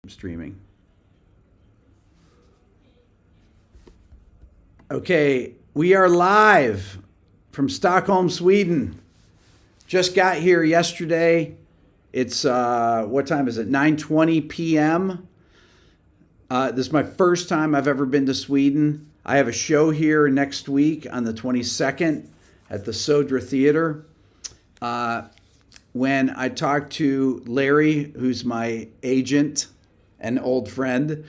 streaming. Okay, we are live from Stockholm, Sweden. Just got here yesterday. It's, what time is it? 9:20 p.m. This is my first time I've ever been to Sweden. I have a show here next week on the 22nd at the Södra Theater. When I talked to Larry, who's my agent and old friend,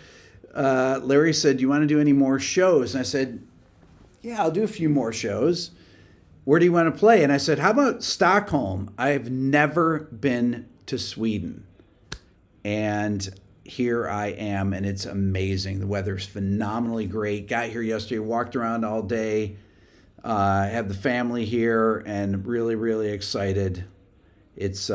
Larry said, "Do you want to do any more shows?" And I said, "Yeah, I'll do a few more shows. Where do you want to play?" And I said, "How about Stockholm? I've never been to Sweden." And here I am, and it's amazing. The weather's phenomenally great. Got here yesterday, walked around all day. Have the family here, and really, really excited. It's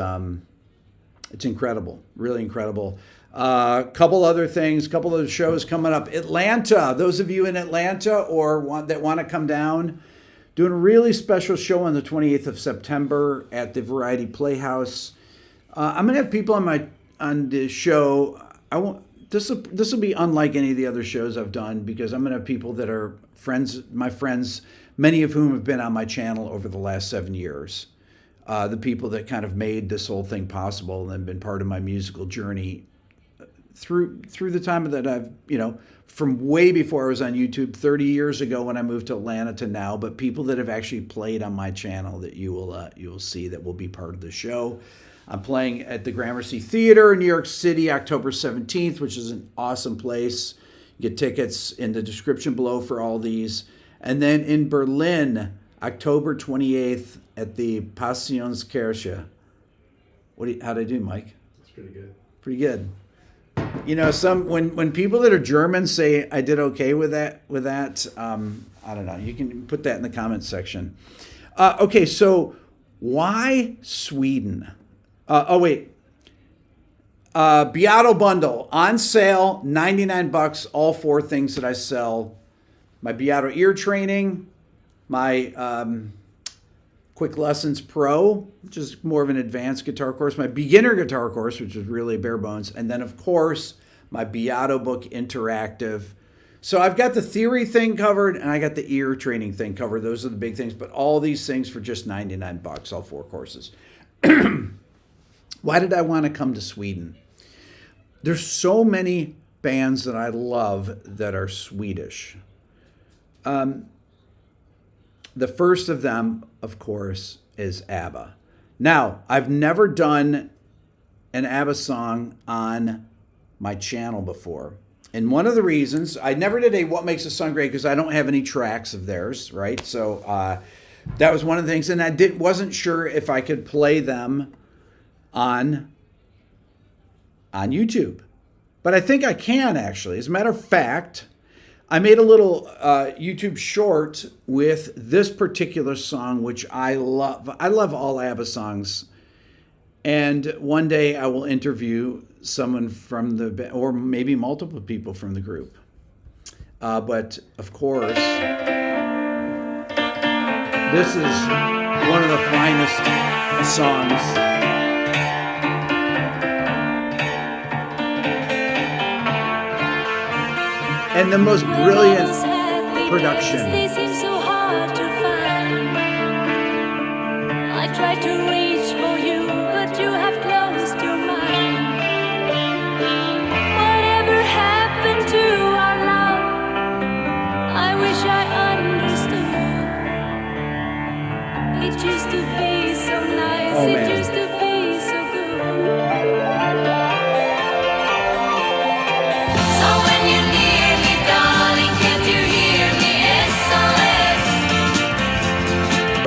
incredible, really incredible. Couple other things, couple of shows coming up. Atlanta, those of you in Atlanta or that want to come down, doing a really special show on the 28th of September at the Variety Playhouse. I'm gonna have people on the show. This will be unlike any of the other shows I've done, because I'm gonna have people that are my friends, many of whom have been on my channel over the last 7 years. The people that kind of made this whole thing possible and been part of my musical journey through the time that I've, from way before I was on YouTube 30 years ago when I moved to Atlanta to now, but people that have actually played on my channel that you will see that will be part of the show. I'm playing at the Gramercy Theater in New York City, October 17th, which is an awesome place. You get tickets in the description below for all these. And then in Berlin, October 28th at the Passionskirche. How'd I do, Mike? That's pretty good. Pretty good. When people that are German say I did okay with that, I don't know. You can put that in the comments section. Okay, so why Sweden? Beato bundle on sale, $99. All 4 things that I sell: my Beato Ear Training, my Quick Lessons Pro, which is more of an advanced guitar course, my beginner guitar course, which is really bare bones, and then of course my Beato Book Interactive. So I've got the theory thing covered and I got the ear training thing covered. Those are the big things, but all these things for just $99, all 4 courses. Why did I want to come to Sweden? There's so many bands that I love that are Swedish. The first of them, of course, is ABBA. Now, I've never done an ABBA song on my channel before. And one of the reasons, I never did a What Makes a Song Great, because I don't have any tracks of theirs, right? So that was one of the things. And I wasn't sure if I could play them on YouTube. But I think I can, actually. As a matter of fact, I made a little YouTube short with this particular song, which I love. I love all ABBA songs. And one day I will interview someone from the, or maybe multiple people from the group. But of course, this is one of the finest songs. And the most brilliant production. They seem so hard to find. I tried to reach for you, but you have closed your mind. Whatever happened to our love? I wish I understood. It used to be so nice. Oh, it man. used to be so good. So when you need me, darling, can't you hear me? SOS.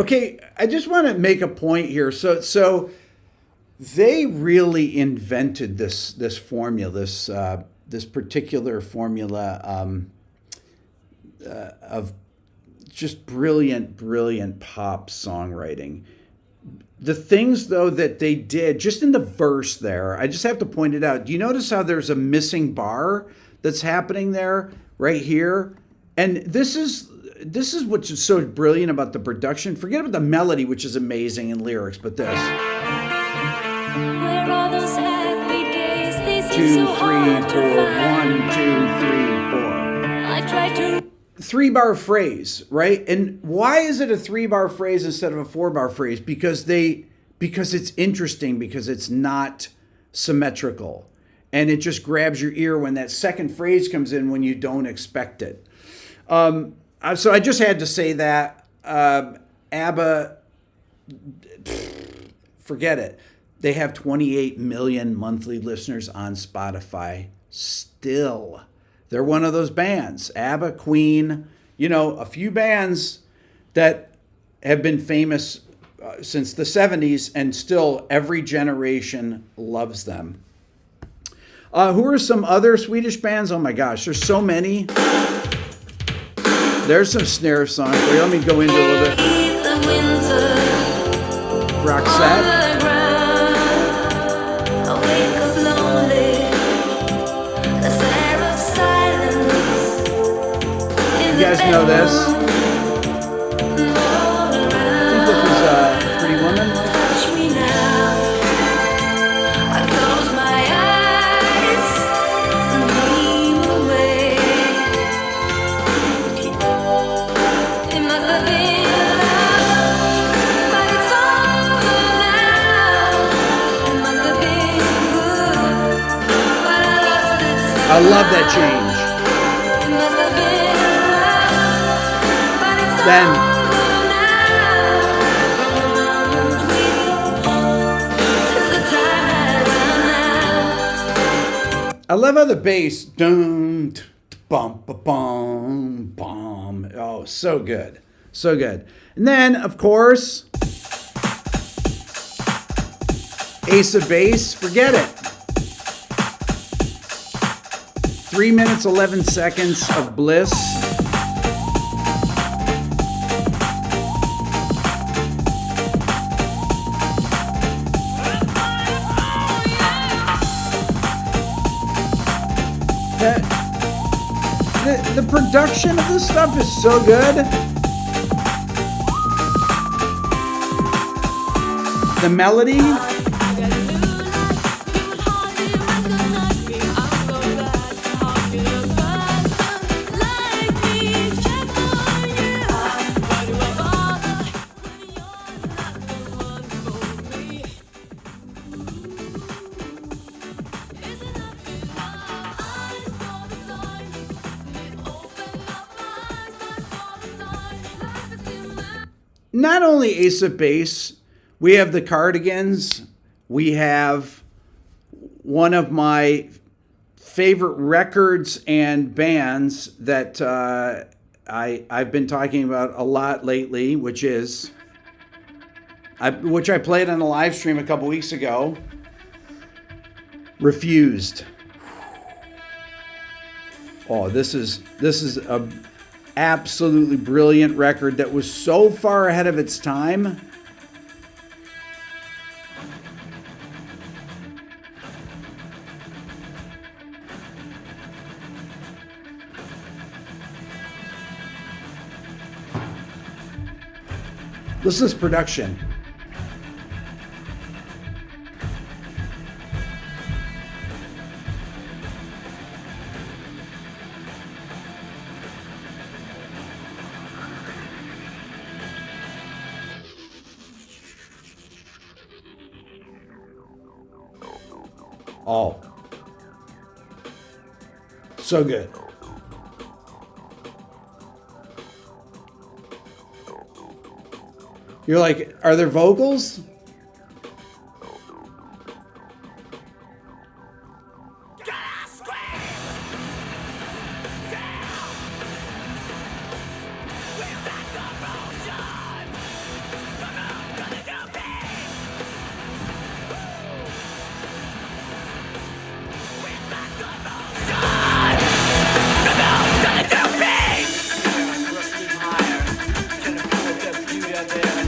Okay, I just want to make a point here. So they really invented this formula, this particular formula of just brilliant pop songwriting. The things, though, that they did just in the verse there, I just have to point it out. Do you notice how there's a missing bar that's happening there right here? And this is what's so brilliant about the production. Forget about the melody, which is amazing, and lyrics, but this. Where are those happy days? They seem 2, 3, 4. 1, 2, 3, 4. I try to 3-bar phrase, right? And why is it a 3-bar phrase instead of a 4-bar phrase? Because it's interesting, because it's not symmetrical. And it just grabs your ear when that second phrase comes in when you don't expect it. So I just had to say that. ABBA, forget it. They have 28 million monthly listeners on Spotify still. They're one of those bands, ABBA, Queen, a few bands that have been famous since the 70s, and still every generation loves them. Who are some other Swedish bands? Oh my gosh, there's so many. There's some snare songs. Let me go into a little bit. Roxette. You guys know this. I think this is Pretty Woman. I love that change. Then I love how the bass dum bum bum bum. Oh, so good. So good. And then of course Ace of Base, forget it. 3 minutes, 11 seconds of bliss. The production of this stuff is so good. The melody. Not only Ace of Base, we have the Cardigans. We have one of my favorite records and bands that I've been talking about a lot lately, which I played on a live stream a couple weeks ago. Refused. Oh, this is a absolutely brilliant record that was so far ahead of its time. Listen to this production. Oh, so good. You're like, are there vocals?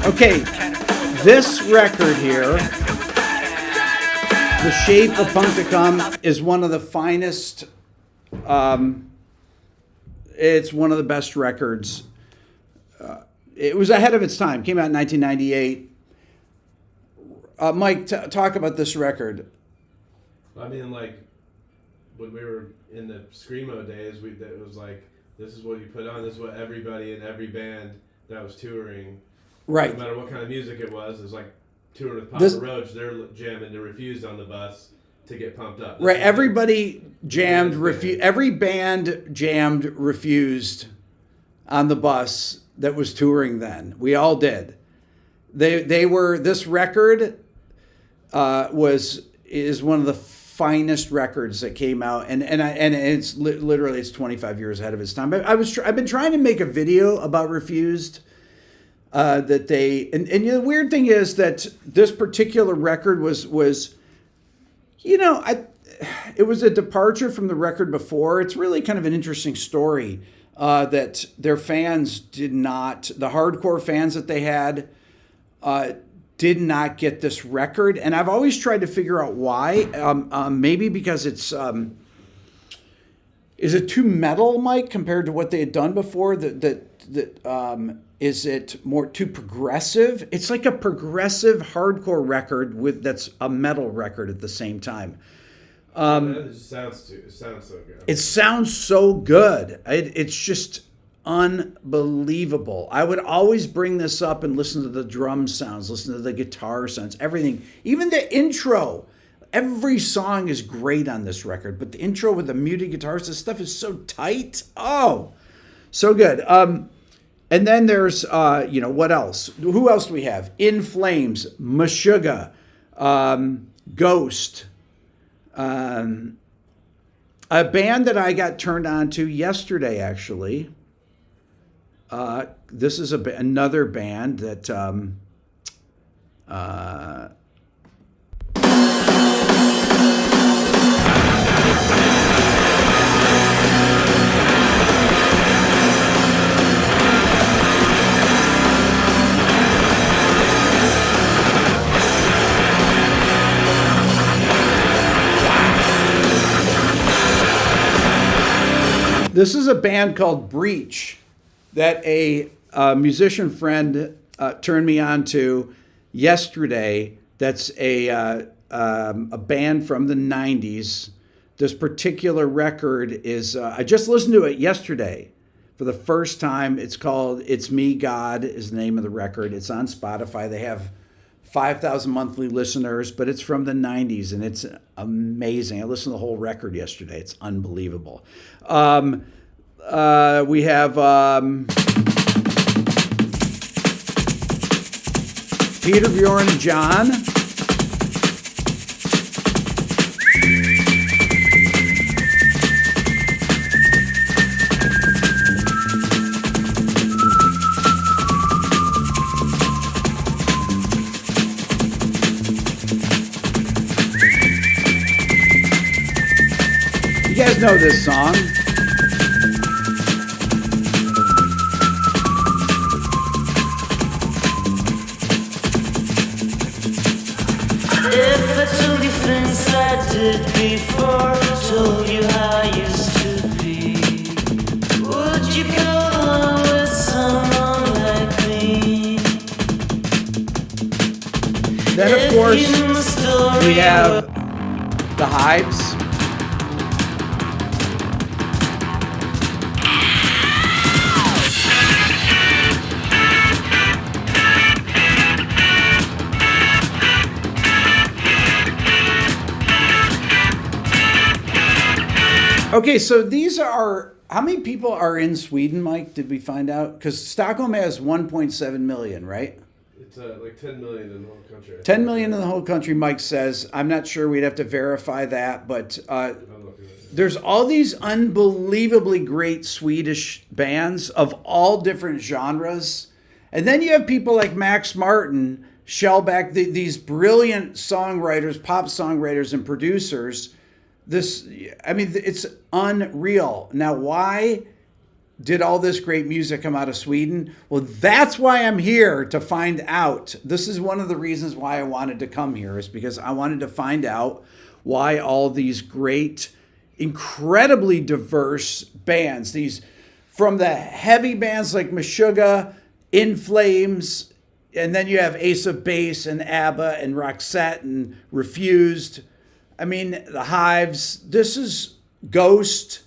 Okay, this record here, The Shape of Punk to Come, is one of the finest, it's one of the best records. It was ahead of its time, came out in 1998. Mike, talk about this record. I mean, like, when we were in the Screamo days, it was like, this is what you put on. This is what everybody in every band that was touring, Right. no matter what kind of music it was like touring with Papa Roach, they're jamming the Refused on the bus to get pumped up. Right. Everybody jammed every band jammed Refused on the bus that was touring then. We all did. They were, this record is one of the finest records that came out, and it's literally it's 25 years ahead of its time. I've been trying to make a video about Refused. That they and the weird thing is that this particular record was it was a departure from the record before. It's really kind of an interesting story that their fans did not, the hardcore fans that they had, did not get this record. And I've always tried to figure out why. Maybe because it's, is it too metal, Mike, compared to what they had done before? Is it more too progressive? It's like a progressive hardcore record that's a metal record at the same time. It sounds so good. It sounds so good. It's just unbelievable. I would always bring this up and listen to the drum sounds, listen to the guitar sounds, everything. Even the intro. Every song is great on this record, but the intro with the muted guitars, this stuff is so tight. Oh, so good. And then there's, what else? Who else do we have? In Flames, Meshuggah, Ghost. A band that I got turned on to yesterday, actually. This is another band that... This is a band called Breach that a musician friend turned me on to yesterday. That's a band from the 90s. This particular record is, I just listened to it yesterday for the first time. It's called It's Me, God is the name of the record. It's on Spotify. They have 5,000 monthly listeners, but it's from the 90s, and it's amazing. I listened to the whole record yesterday. It's unbelievable. We have Peter, Bjorn, and John. You guys know this song. If I told you things I did before, told you how I used to be, would you go along with someone like me? Then, of course, we have the Hives. Okay, so these are, how many people are in Sweden, Mike? Did we find out? Because Stockholm has 1.7 million, right? It's like 10 million in the whole country. 10 million in the whole country, Mike says. I'm not sure. We'd have to verify that. But there's all these unbelievably great Swedish bands of all different genres. And then you have people like Max Martin, Shellback, these brilliant songwriters, pop songwriters and producers. It's unreal. Now, why did all this great music come out of Sweden? Well, that's why I'm here to find out. This is one of the reasons why I wanted to come here, is because I wanted to find out why all these great, incredibly diverse bands, these from the heavy bands like Meshuggah, In Flames, and then you have Ace of Base and ABBA and Roxette and Refused. I mean, the Hives, this is Ghost.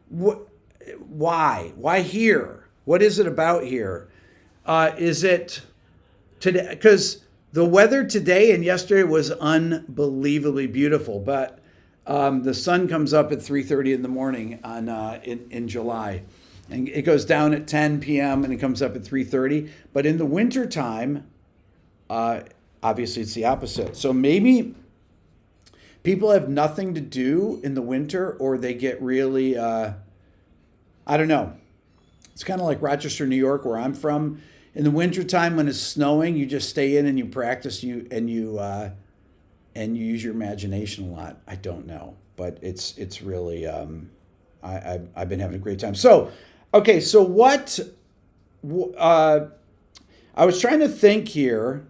Why? Why here? What is it about here? Is it today? Because the weather today and yesterday was unbelievably beautiful, but the sun comes up at 3:30 in the morning in July, and it goes down at 10 p.m. and it comes up at 3:30. But in the winter time, obviously it's the opposite. So maybe people have nothing to do in the winter, or they get really, I don't know. It's kind of like Rochester, New York, where I'm from. In the wintertime when it's snowing, you just stay in and you practice and you use your imagination a lot. I don't know, but it's really I've been having a great time. So, okay, so what I was trying to think here.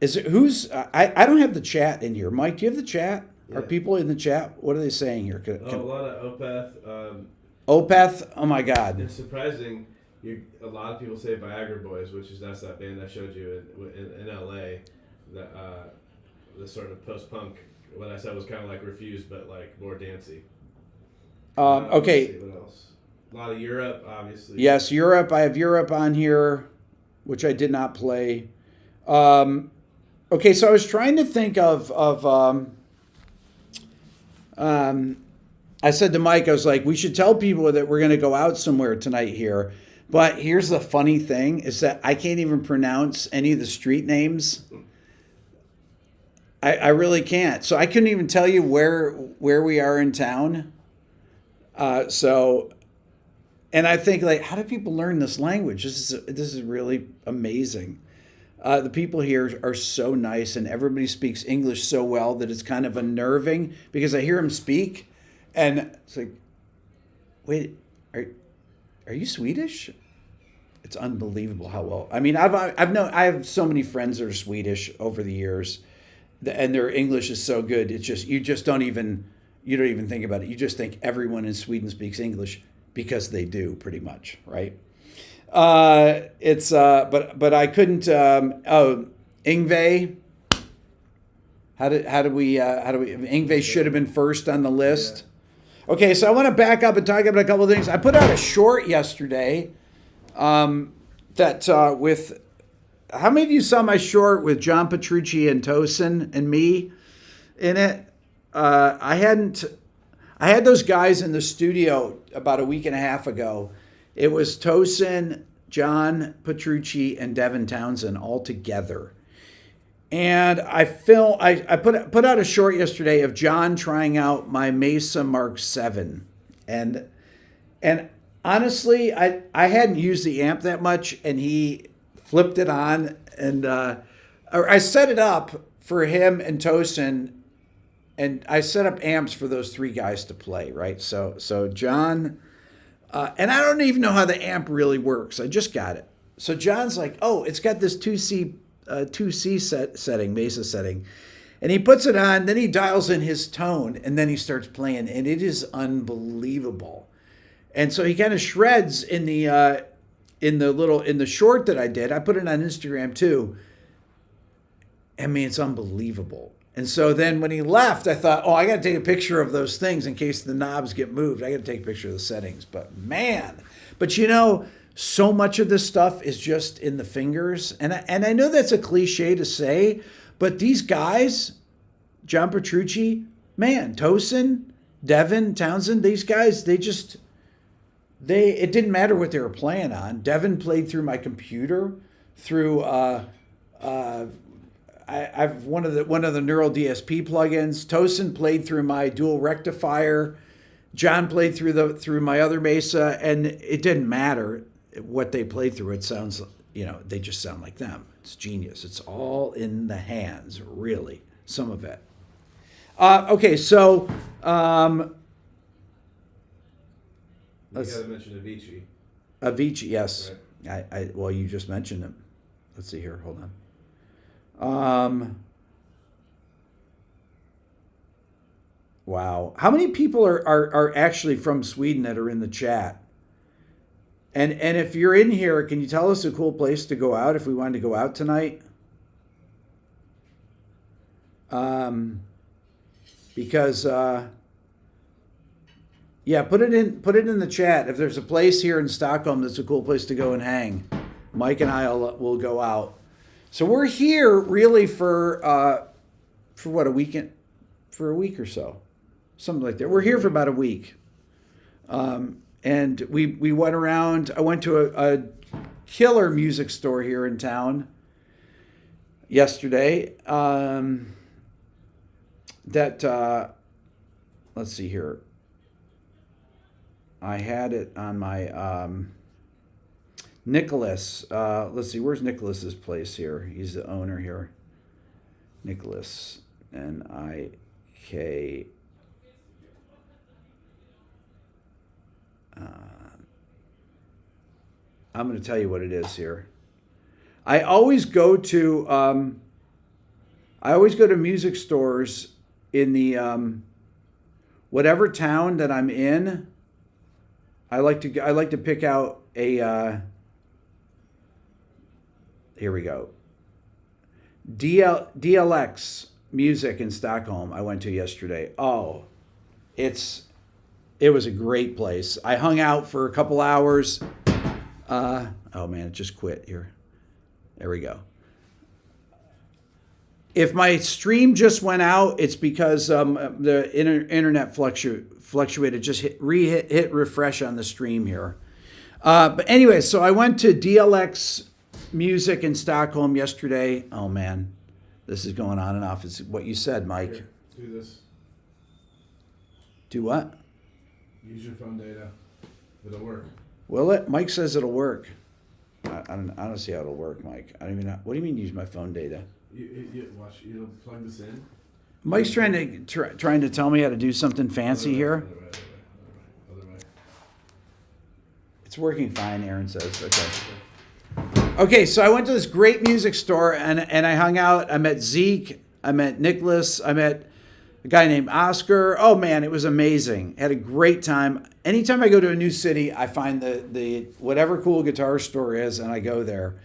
Who's I don't have the chat in here. Mike, do you have the chat? Yeah. Are people in the chat? What are they saying here? A lot of Opeth. Opeth, oh my God! It's surprising. A lot of people say Viagra Boys, that's that band I showed you in LA. The sort of post-punk. What I said was kind of like Refused, but like more dancey. Okay. Let's see, what else? A lot of Europe, obviously. Yes, Europe. I have Europe on here, which I did not play. Okay, so I was trying to think of I said to Mike, I was like, we should tell people that we're going to go out somewhere tonight here. But here's the funny thing is that I can't even pronounce any of the street names. I really can't. So I couldn't even tell you where we are in town. And I think, like, how do people learn this language? This is really amazing. The people here are so nice, and everybody speaks English so well that it's kind of unnerving because I hear them speak. And it's like, wait, are you Swedish? It's unbelievable how well. I mean, I have so many friends that are Swedish over the years, and their English is so good. It's just you don't even think about it. You just think everyone in Sweden speaks English because they do, pretty much, right? But I couldn't. Ingve. How do we? Ingve should have been first on the list. Yeah. Okay, so I want to back up and talk about a couple of things. I put out a short yesterday with, how many of you saw my short with John Petrucci and Tosin and me in it? I had those guys in the studio about a week and a half ago. It was Tosin, John Petrucci, and Devin Townsend all together. And I put out a short yesterday of John trying out my Mesa Mark 7. And honestly, I hadn't used the amp that much, and he flipped it on, and I set it up for him and Tosin, and I set up amps for those three guys to play, right? So John, and I don't even know how the amp really works. I just got it. So John's like, oh, it's got this 2C setting, Mesa setting. And he puts it on, then he dials in his tone, and then he starts playing, and it is unbelievable. And so he kind of shreds in the short that I did. I put it on Instagram too. I mean, it's unbelievable. And so then when he left, I thought, oh, I got to take a picture of those things in case the knobs get moved. I got to take a picture of the settings. But man, so much of this stuff is just in the fingers. And I know that's a cliche to say, but these guys, John Petrucci, man, Tosin, Devin, Townsend, these guys, it didn't matter what they were playing on. Devin played through my computer, through I've one of the Neural DSP plugins. Tosin played through my dual rectifier. John played through my other Mesa, and it didn't matter what they played through. It sounds, they just sound like them. It's genius. It's all in the hands, really, some of it. Okay, so let's gotta mention Avicii. Avicii, yes. Right. Well, you just mentioned him. Let's see here. Hold on. Wow. How many people are actually from Sweden that are in the chat? And if you're in here, can you tell us a cool place to go out if we wanted to go out tonight? Because Yeah, put it in the chat. If there's a place here in Stockholm that's a cool place to go and hang, Mike and I will go out. So we're here really for what, a weekend, for a week or so, something like that. We're here for about a week, and we went around. I went to a killer music store here in town yesterday. Let's see here. I had it on my Nicholas. Let's see, where's Nicholas's place here? He's the owner here. Nicholas, N-I-K. I'm going to tell you what it is here. I always go to music stores in the whatever town that I'm in. I like to pick out a here we go. DLX Music in Stockholm I went to yesterday. Oh, it was a great place. I hung out for a couple hours. Oh man, it just quit here. There we go. If my stream just went out, it's because the internet fluctuated. Just hit refresh on the stream here. But anyway, so I went to DLX Music in Stockholm yesterday. Oh man, this is going on and off. It's what you said, Mike. Here, do this. Do what? Use your phone data. It'll work. Will it? Mike says it'll work. I don't see how it'll work, Mike. I don't even know. What do you mean use my phone data? You watch. You'll plug this in. Mike's trying to tell me how to do something fancy here. Other way. It's working fine, Aaron says. Okay, so I went to this great music store and I hung out. I met Zeke. I met Nicholas. I met a guy named Oscar. Oh man, it was amazing. Had a great time. Anytime I go to a new city, I find the whatever cool guitar store is and I go there.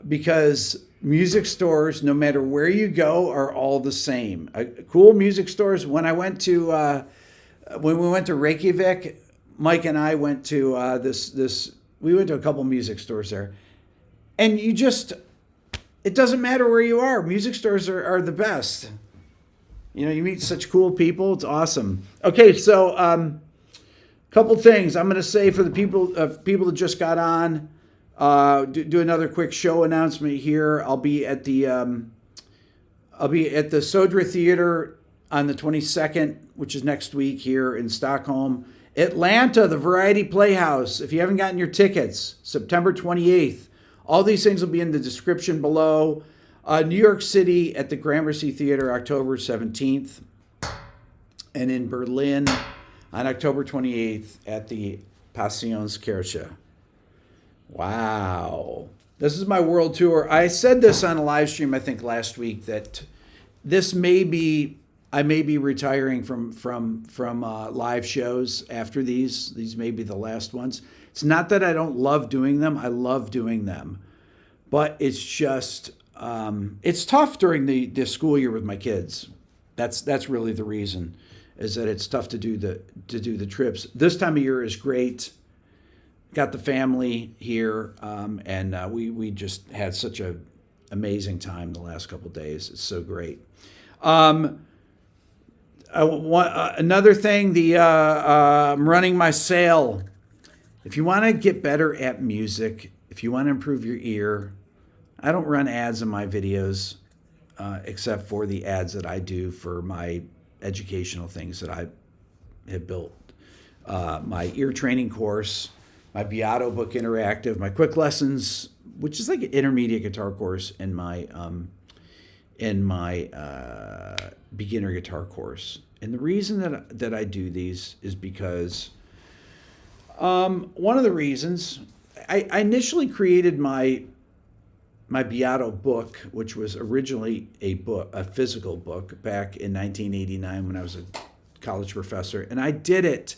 Because music stores, no matter where you go, are all the same. Cool music stores. When we went to Reykjavik, Mike and I went to we went to a couple music stores there. And it doesn't matter where you are. Music stores are the best. You know, you meet such cool people. It's awesome. Okay, so couple things I'm going to say for the people that just got on. Do another quick show announcement here. I'll be at the Södra Theater on the 22nd, which is next week here in Stockholm. Atlanta, the Variety Playhouse. If you haven't gotten your tickets, September 28th. All these things will be in the description below. New York City at the Gramercy Theater, October 17th. And in Berlin on October 28th at the Passionskirche. Wow. This is my world tour. I said this on a live stream, I think last week, that I may be retiring from live shows after these. These may be the last ones. It's not that I don't love doing them. I love doing them. But it's just, it's tough during the school year with my kids. That's really the reason, is that it's tough to do the trips. This time of year is great. Got the family here, and we just had such an amazing time the last couple of days. It's so great. Another thing, I'm running my sale. If you want to get better at music, if you want to improve your ear, I don't run ads in my videos, except for the ads that I do for my educational things that I have built. My ear training course, my Beato Book Interactive, my quick lessons, which is like an intermediate guitar course, and my beginner guitar course. And the reason that I do these is because one of the reasons I initially created my Beato book, which was originally a physical book, back in 1989 when I was a college professor, and I did it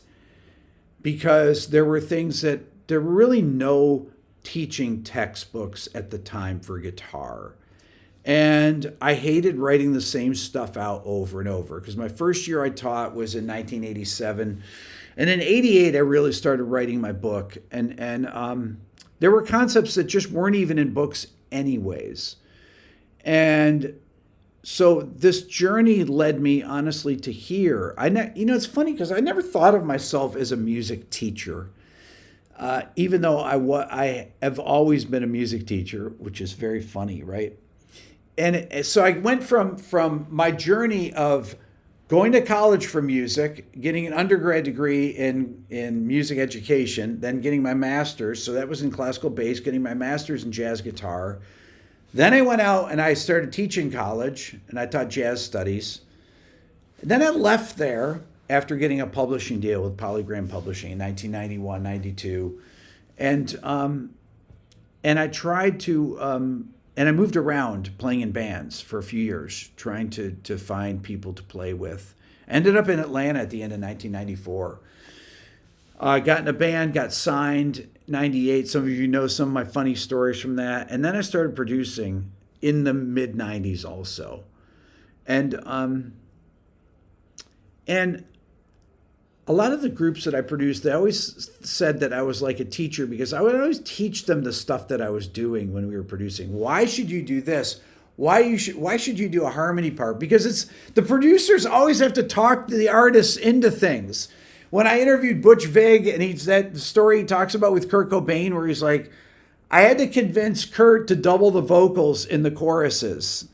because there were really no teaching textbooks at the time for guitar. And I hated writing the same stuff out over and over, because my first year I taught was in 1987. And in 88, I really started writing my book. And there were concepts that just weren't even in books anyways. And so this journey led me, honestly, to here. It's funny because I never thought of myself as a music teacher, even though I have always been a music teacher, which is very funny, right? And so I went from my journey of going to college for music, getting an undergrad degree in music education, then getting my master's. So that was in classical bass, getting my master's in jazz guitar. Then I went out and I started teaching college, and I taught jazz studies. And then I left there after getting a publishing deal with Polygram Publishing in 1991, 92. And I tried to, and I moved around playing in bands for a few years, trying to find people to play with. Ended up in Atlanta at the end of 1994. Got in a band, got signed 98. Some of you know some of my funny stories from that. And then I started producing in the mid 90s also. And a lot of the groups that I produced, they always said that I was like a teacher, because I would always teach them the stuff that I was doing when we were producing. Why should you do this? Why should you do a harmony part? Because it's the producers always have to talk the artists into things. When I interviewed Butch Vig, and that story he talks about with Kurt Cobain, where he's like, I had to convince Kurt to double the vocals in the choruses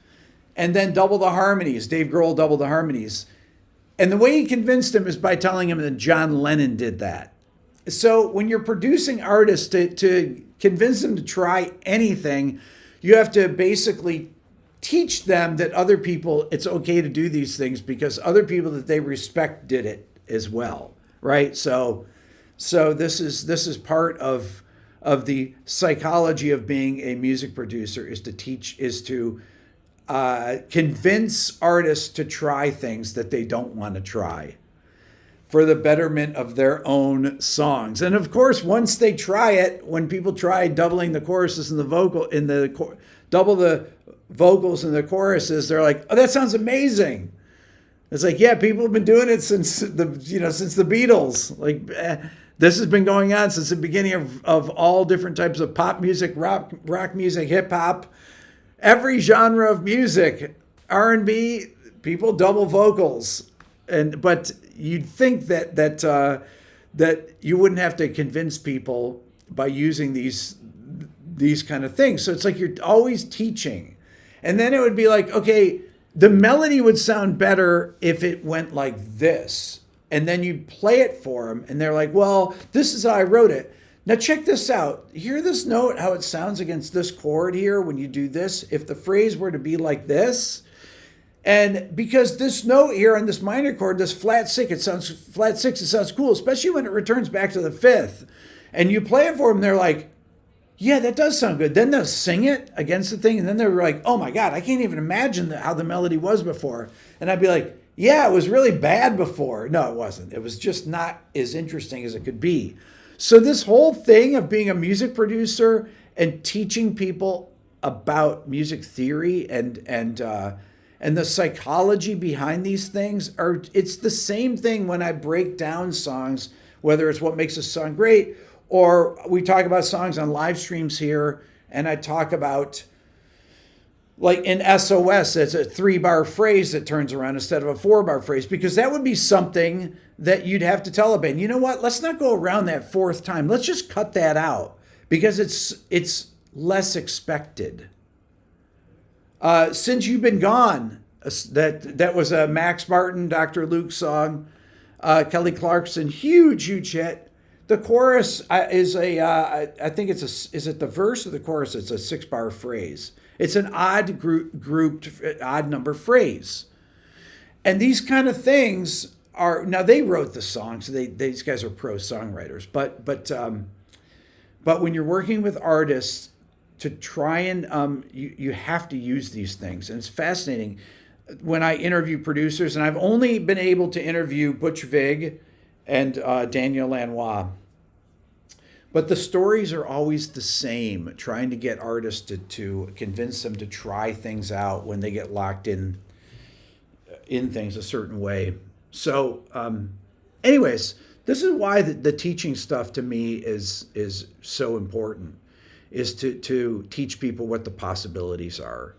and then double the harmonies. Dave Grohl doubled the harmonies. And the way he convinced him is by telling him that John Lennon did that. So when you're producing artists, to convince them to try anything, you have to basically teach them that other people, it's okay to do these things because other people that they respect did it as well, right? So this is part of the psychology of being a music producer, is to convince artists to try things that they don't want to try for the betterment of their own songs. And of course, once they try it, when people try doubling the choruses and double the vocals in the choruses, they're like, "Oh, that sounds amazing." It's like, yeah, people have been doing it since the Beatles. Like, this has been going on since the beginning of all different types of pop music, rock music, hip hop. Every genre of music, R&B, people double vocals, but you'd think that you wouldn't have to convince people by using these kind of things. So it's like you're always teaching, and then it would be like, okay, the melody would sound better if it went like this, and then you'd play it for them, and they're like, well, this is how I wrote it. Now check this out. Hear this note, how it sounds against this chord here when you do this. If the phrase were to be like this, and because this note here on this minor chord, this flat six, it sounds cool, especially when it returns back to the fifth. And you play it for them, they're like, yeah, that does sound good. Then they'll sing it against the thing, and then they're like, oh my God, I can't even imagine how the melody was before. And I'd be like, yeah, it was really bad before. No, it wasn't. It was just not as interesting as it could be. So this whole thing of being a music producer and teaching people about music theory and the psychology behind these things, it's the same thing when I break down songs, whether it's what makes a song great, or we talk about songs on live streams here, and I talk about, like in SOS, it's a 3-bar phrase that turns around instead of a 4-bar phrase, because that would be something that you'd have to tell a band, you know what, let's not go around that 4th time. Let's just cut that out because it's less expected. Since You've Been Gone, that was a Max Martin, Dr. Luke song. Kelly Clarkson, huge hit. The chorus is I think is it the verse or the chorus? It's a 6-bar phrase. It's an odd grouped odd number phrase. And these kind of things are, now they wrote the songs. These guys are pro songwriters, but when you're working with artists to try and you have to use these things, and it's fascinating. When I interview producers, and I've only been able to interview Butch Vig and Daniel Lanois, But the stories are always the same, trying to get artists to convince them to try things out when they get locked in things a certain way. So, anyways, this is why the teaching stuff to me is so important, is to teach people what the possibilities are,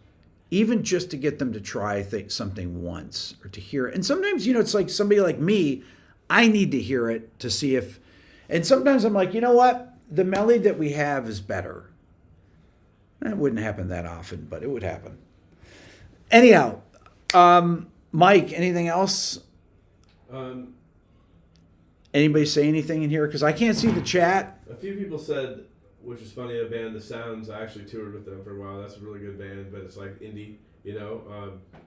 even just to get them to try something once or to hear it. And sometimes, it's like somebody like me, I need to hear it to see if, and sometimes I'm like, you know what? The melody that we have is better. That wouldn't happen that often, but it would happen. Anyhow, Mike, anything else? Anybody say anything in here? Because I can't see the chat. A few people said, which is funny, a band, The Sounds, I actually toured with them for a while. That's a really good band, but it's like indie,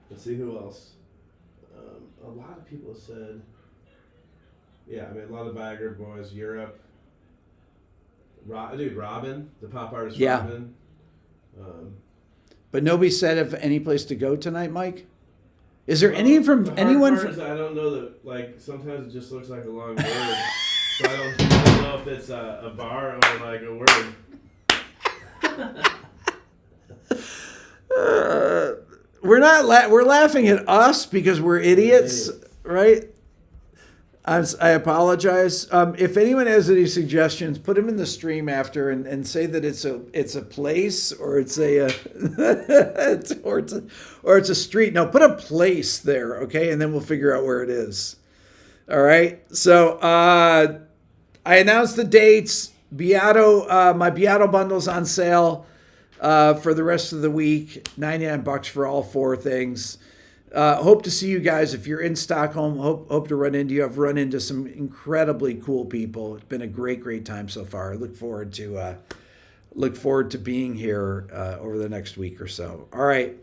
Let's see who else. A lot of people have said, a lot of Bagger Boys, Europe. Robin, the pop artist Robin. But nobody said of any place to go tonight, Mike? Is there anyone from... I don't know that, sometimes it just looks like a long word. So I don't know if it's a bar or like a word. We're laughing at us because we're idiots, right? I apologize. If anyone has any suggestions, put them in the stream after and say that it's a place or it's a or it's a street. No, put a place there, okay, and then we'll figure out where it is. All right. So I announced the dates. My Beato bundle's on sale for the rest of the week. $99 for all 4 things. Hope to see you guys. If you're in Stockholm, hope to run into you. I've run into some incredibly cool people. It's been a great time so far. I look forward to being here over the next week or so. All right.